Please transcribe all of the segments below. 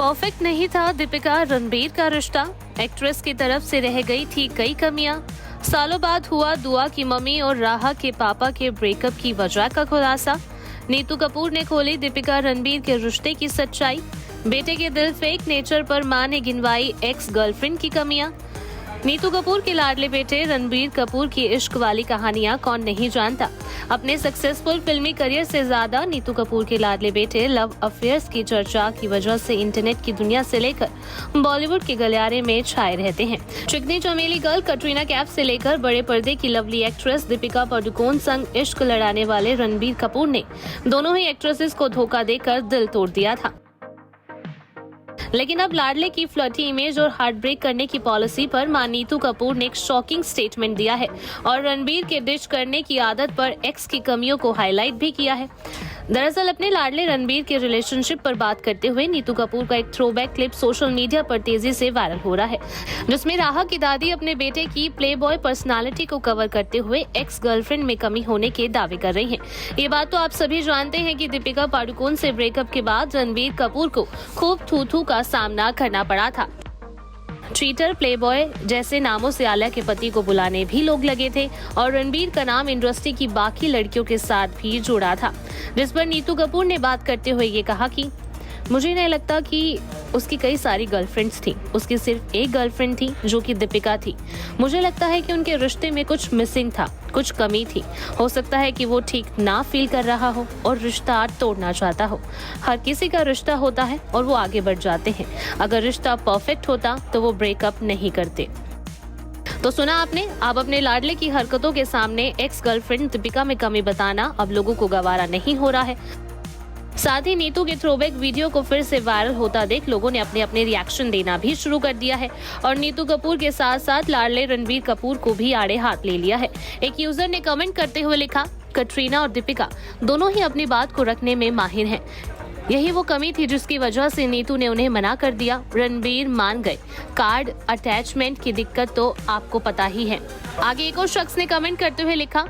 Perfect नहीं था दीपिका रणबीर का रिश्ता, एक्ट्रेस की तरफ से रह गई थी कई कमियां। सालों बाद हुआ दुआ की मम्मी और राहा के पापा के ब्रेकअप की वजह का खुलासा। नीतू कपूर ने खोली दीपिका रणबीर के रिश्ते की सच्चाई। बेटे के दिल फेक नेचर पर मां ने गिनवाई एक्स गर्लफ्रेंड की कमियां। नीतू कपूर के लाडले बेटे रणबीर कपूर की इश्क वाली कहानियां कौन नहीं जानता। अपने सक्सेसफुल फिल्मी करियर से ज्यादा नीतू कपूर के लाडले बेटे लव अफेयर्स की चर्चा की वजह से इंटरनेट की दुनिया से लेकर बॉलीवुड के गलियारे में छाए रहते हैं। चिकनी चमेली गर्ल कटरीना कैफ से लेकर बड़े पर्दे की लवली एक्ट्रेस दीपिका पादुकोण संग इश्क लड़ाने वाले रणबीर कपूर ने दोनों ही एक्ट्रेसेस को धोखा देकर दिल तोड़ दिया था। लेकिन अब लाडले की फ्लर्टी इमेज और हार्ट ब्रेक करने की पॉलिसी पर मां नीतू कपूर ने एक शॉकिंग स्टेटमेंट दिया है और रणबीर के डिश करने की आदत पर एक्स की कमियों को हाईलाइट भी किया है। दरअसल अपने लाडले रणबीर के रिलेशनशिप पर बात करते हुए नीतू कपूर का एक थ्रोबैक क्लिप सोशल मीडिया पर तेजी से वायरल हो रहा है, जिसमें राहा की दादी अपने बेटे की प्लेबॉय पर्सनालिटी को कवर करते हुए एक्स गर्लफ्रेंड में कमी होने के दावे कर रही हैं। ये बात तो आप सभी जानते हैं कि दीपिका पादुकोण से ब्रेकअप के बाद रणबीर कपूर को खूब थू-थू का सामना करना पड़ा था। ट्विटर प्लेबॉय जैसे नामों से आलिया के पति को बुलाने भी लोग लगे थे और रणबीर का नाम इंडस्ट्री की बाकी लड़कियों के साथ भी जुड़ा था, जिस पर नीतू कपूर ने बात करते हुए ये कहा कि मुझे नहीं लगता कि उसकी कई सारी गर्लफ्रेंड्स थी, उसकी सिर्फ एक गर्लफ्रेंड थी जो कि दीपिका थी। मुझे लगता है कि उनके रिश्ते में कुछ मिसिंग था, कुछ कमी थी। हो सकता है कि वो ठीक ना फील कर रहा हो और रिश्ता तोड़ना चाहता हो। हर किसी का रिश्ता होता है और वो आगे बढ़ जाते हैं। अगर रिश्ता परफेक्ट होता तो वो ब्रेकअप नहीं करते। तो सुना आपने, अब अपने लाडले की हरकतों के सामने एक्स गर्लफ्रेंड दीपिका में कमी बताना अब लोगों को गवारा नहीं हो रहा है। साथ ही नीतू के थ्रोबैक वीडियो को फिर से वायरल होता देख लोगों ने अपने रिएक्शन देना भी शुरू कर दिया है और नीतू कपूर के साथ साथ लाडले रणबीर कपूर को भी आड़े हाथ ले लिया है। एक यूजर ने कमेंट करते हुए लिखा, कटरीना और दीपिका दोनों ही अपनी बात को रखने में माहिर हैं। यही वो कमी थी जिसकी वजह से नीतू ने उन्हें मना कर दिया। रणबीर मान गए। कार्ड अटैचमेंट की दिक्कत तो आपको पता ही है। आगे एक और शख्स ने कमेंट करते हुए लिखा,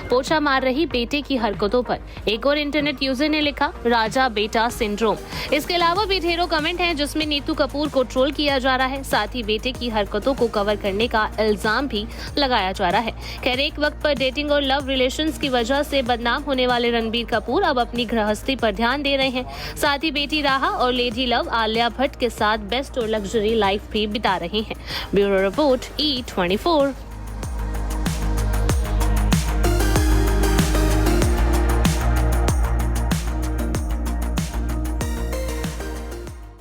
पोछा मार रही बेटे की हरकतों पर। एक और इंटरनेट यूजर ने लिखा, राजा बेटा सिंड्रोम। इसके अलावा भी ढेरों कमेंट हैं जिसमें नीतू कपूर को ट्रोल किया जा रहा है, साथ ही बेटे की हरकतों को कवर करने का इल्जाम भी लगाया जा रहा है। खैर, एक वक्त पर डेटिंग और लव रिलेशंस की वजह से बदनाम होने वाले रणबीर कपूर अब अपनी गृहस्थी पर ध्यान दे रहे हैं। साथ ही बेटी राहा और लेडी लव आलिया भट्ट के साथ बेस्ट और लग्जरी लाइफ भी बिता रहे हैं। Bureau report E24।